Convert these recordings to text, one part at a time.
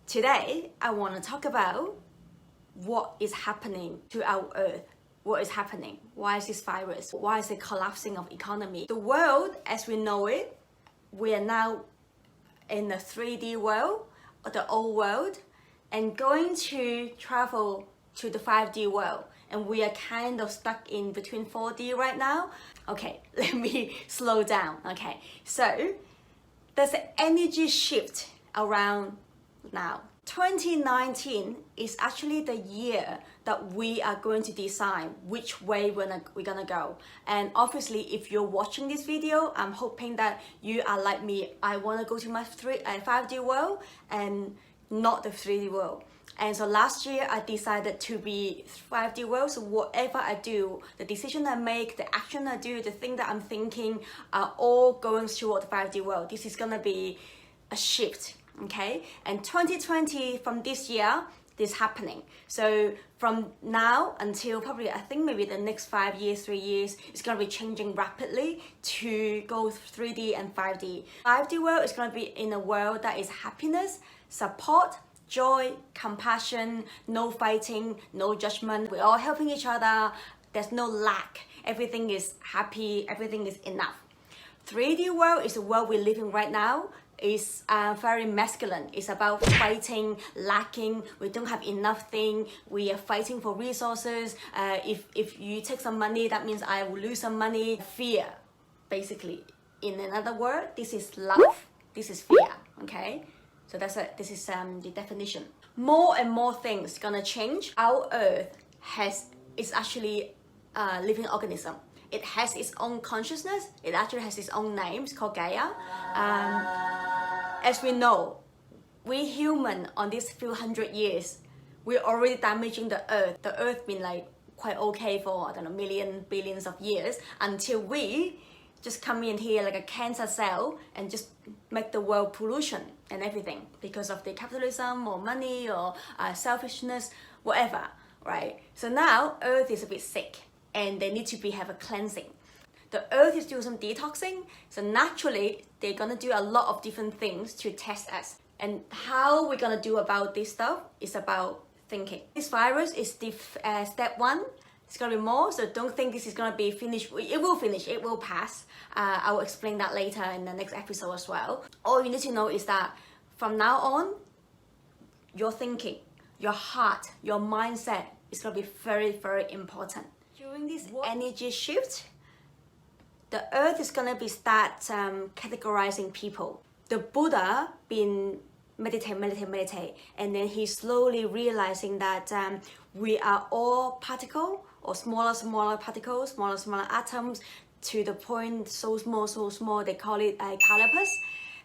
Today, I want to talk about what is happening to our Earth. What is happening? Why is this virus? Why is the collapsing of economy? The world, as we know it, we are now in the 3D world, or the old world, and going to travel to the 5D world. And we are kind of stuck in between 4D right now. Okay, let me slow down. Okay, so there's an energy shift around now. 2019 is actually the year that we are going to decide which way we're gonna go. And obviously, if you're watching this video, I'm hoping that you are like me. I want to go to my 5D world and not the 3D world. And so last year I decided to be 5D world. So whatever I do, the decision I make, the action I do, the thing that I'm thinking are all going toward the 5D world. This is gonna be a shift, okay? And 2020, from this year, this happening. So from now until probably, I think maybe the next 5 years, 3 years, it's gonna be changing rapidly to go 3D and 5D. 5D world is gonna be in a world that is happiness, support, joy, compassion, no fighting, no judgment. We're all helping each other. There's no lack. Everything is happy. Everything is enough. 3D world is the world we're living right now. It's very masculine. It's about fighting, lacking. We don't have enough thing. We are fighting for resources. If you take some money, that means I will lose some money. Fear, basically. In another word, this is love. This is fear. Okay. So this is the definition. More and more things gonna change. Our Earth is actually a living organism. It has its own consciousness. It actually has its own name. It's called Gaia. As we know, we human on these few hundred years, we're already damaging the Earth. The Earth been like quite okay for, I don't know, billions of years until we just come in here like a cancer cell and just make the world pollution and everything because of the capitalism or money or selfishness, whatever, right? So now Earth is a bit sick and they need to have a cleansing. The Earth is doing some detoxing, so naturally they're gonna do a lot of different things to test us. And how we're gonna do about this stuff is about thinking. This virus is step one. It's gonna be more, so don't think this is gonna be finished. It will finish, it will pass. I will explain that later in the next episode as well. All you need to know is that from now on, your thinking, your heart, your mindset is gonna be very, very important. During this energy shift, the Earth is gonna be start categorizing people. The Buddha been meditate, and then he's slowly realizing that we are all particle or smaller particles, smaller atoms, to the point so small they call it calipers.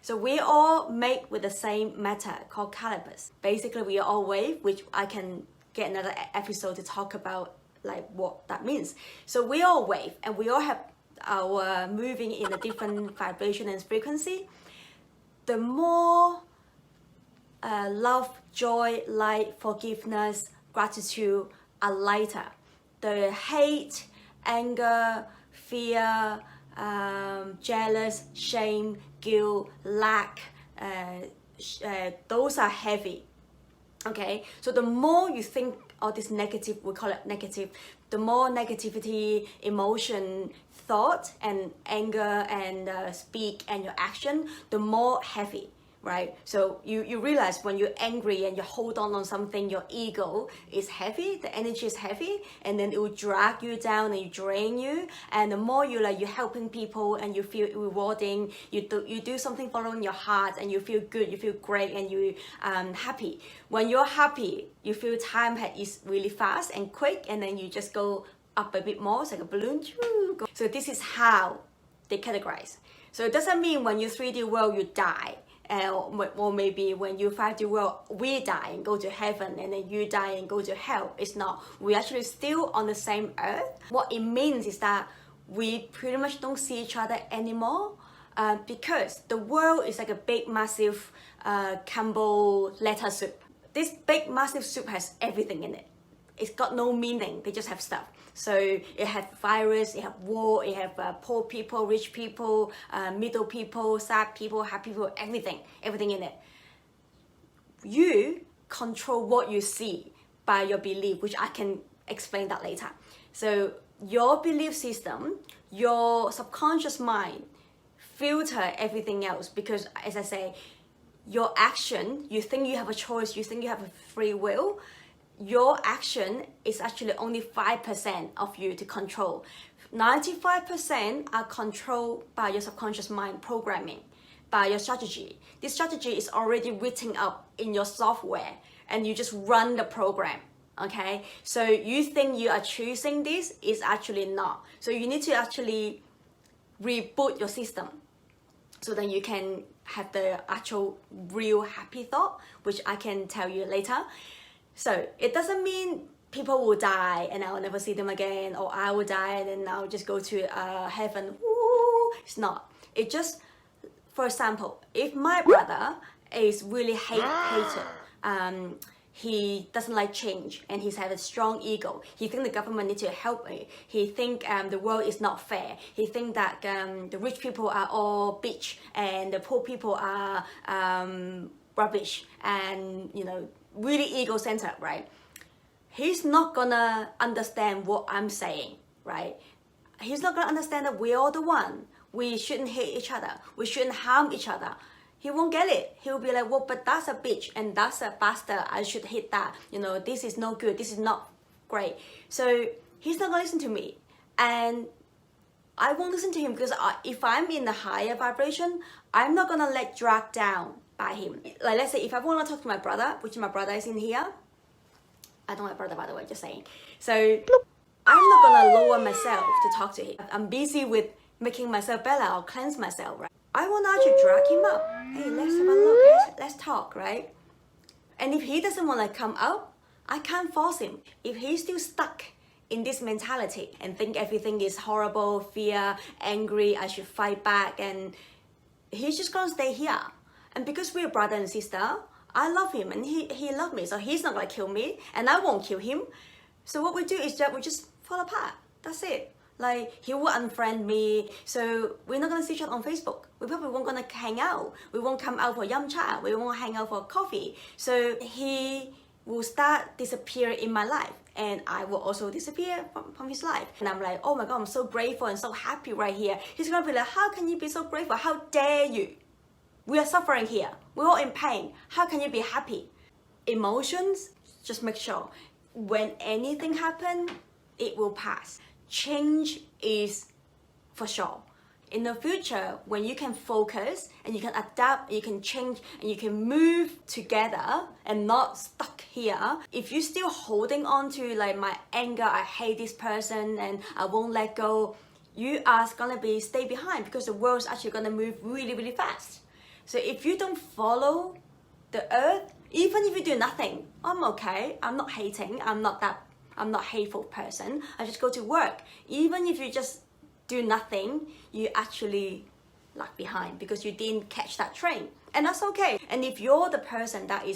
So we all made with the same matter called calipers. Basically, we are all wave, which I can get another episode to talk about like what that means. So we all wave, and we all have our moving in a different vibration and frequency. The more love, joy, light, forgiveness, gratitude are lighter. The hate, anger, fear, jealous, shame, guilt, lack, those are heavy. Okay, so the more you think all this negative, we call it negative, the more negativity, emotion, thought, and anger, and speak, and your action, the more heavy, right? So you realize when you're angry and you hold on something, your ego is heavy, the energy is heavy, and then it will drag you down and you drain you. And the more you're helping people and you feel rewarding, you do something following your heart and you feel good, you feel great, and you happy. When you're happy, you feel time is really fast and quick, and then you just go up a bit more. It's like a balloon. So this is how they categorize. So it doesn't mean when you're 3D world you die. Or maybe when you 5D world, we die and go to heaven, and then you die and go to hell. It's not. We're actually still on the same earth. What it means is that we pretty much don't see each other anymore because the world is like a big, massive Campbell lettuce soup. This big, massive soup has everything in it. it's got no meaning. They just have stuff. So it have virus, it have war, it have poor people, rich people, middle people, sad people, happy people, everything in it. You control what you see by your belief, which I can explain that later. So your belief system, your subconscious mind filter everything else, because as I say, your action, you think you have a choice, you think you have a free will, your action is actually only 5% of you to control. 95% are controlled by your subconscious mind programming, by your strategy. This strategy is already written up in your software and you just run the program. Okay, so you think you are choosing this, is actually not. So you need to actually reboot your system so then you can have the actual real happy thought, which I can tell you later. So it doesn't mean people will die and I'll never see them again, or I will die and then I'll just go to heaven. Woo! It's not. It just, for example, if my brother is really hated, he doesn't like change and he's had a strong ego. He thinks the government needs to help me. He thinks the world is not fair. He thinks that the rich people are all bitch and the poor people are rubbish and, you know, really ego-centered, right? He's not gonna understand what I'm saying, right? He's not gonna understand that we're all the one. We shouldn't hate each other. We shouldn't harm each other. He won't get it. He'll be like, well, but that's a bitch and that's a bastard. I should hit that. You know, this is no good. This is not great. So he's not gonna listen to me. And I won't listen to him because if I'm in a higher vibration, I'm not gonna let drag down by him. Like, let's say if I want to talk to my brother, which my brother is in here. I don't have a brother, by the way, just saying. So I'm not gonna lower myself to talk to him. I'm busy with making myself better or cleanse myself, right? I want to actually drag him up. Hey, let's have a look, let's talk, right? And if he doesn't want to come up, I can't force him. If he's still stuck in this mentality and think everything is horrible, fear, angry, I should fight back, and he's just gonna stay here. And because we're brother and sister, I love him and he loves me, so he's not gonna kill me and I won't kill him. So what we do is that we just fall apart. That's it. Like, he will unfriend me, so we're not gonna see each other on Facebook. We probably won't gonna hang out. We won't come out for yum cha. We won't hang out for coffee. So he will start disappearing in my life, and I will also disappear from his life. And I'm like, oh my God, I'm so grateful and so happy right here. He's gonna be like, how can you be so grateful? How dare you? We are suffering here. We're all in pain. How can you be happy? Emotions, just make sure when anything happens, it will pass. Change is for sure. In the future, when you can focus and you can adapt, you can change and you can move together and not stuck here. If you're still holding on to like my anger, I hate this person and I won't let go, you are gonna be stay behind because the world's actually gonna move really, really fast. So if you don't follow the earth, even if you do nothing, I'm okay. I'm not hating. I'm not hateful person. I just go to work. Even if you just do nothing, you actually lag behind because you didn't catch that train. And that's okay. And if you're the person that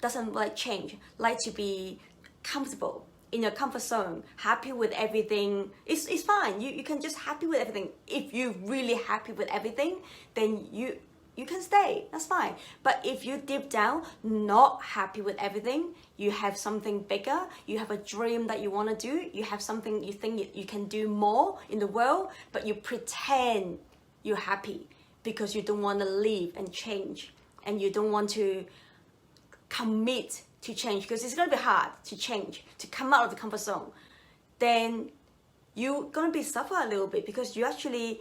doesn't like change, like to be comfortable in your comfort zone, happy with everything, it's fine. You can just happy with everything. If you're really happy with everything, then you can stay, that's fine. But if you deep down not happy with everything, you have something bigger, you have a dream that you want to do, you have something you think you can do more in the world, but you pretend you're happy because you don't want to leave and change, and you don't want to commit to change because it's going to be hard to change, to come out of the comfort zone, then you're going to be suffer a little bit because you actually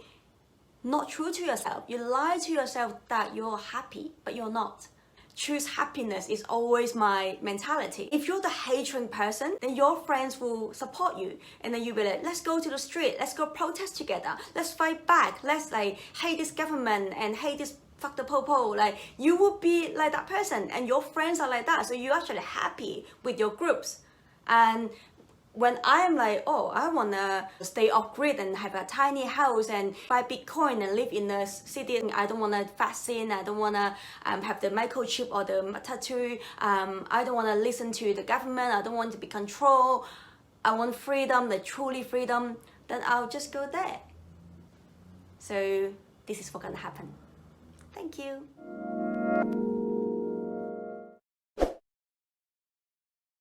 not true to yourself. You lie to yourself that you're happy, but you're not. Choose happiness is always my mentality. If you're the hatred person, then your friends will support you. And then you'll be like, let's go to the street, let's go protest together, let's fight back, let's like hate this government and hate this fuck the po-po. Like, you will be like that person and your friends are like that. So you're actually happy with your groups. And When I'm like, oh, I wanna stay off grid and have a tiny house and buy Bitcoin and live in a city, I don't wanna vaccine, I don't wanna have the microchip or the tattoo, I don't wanna listen to the government, I don't want to be controlled, I want freedom, like truly freedom, then I'll just go there. So this is what's gonna happen. Thank you.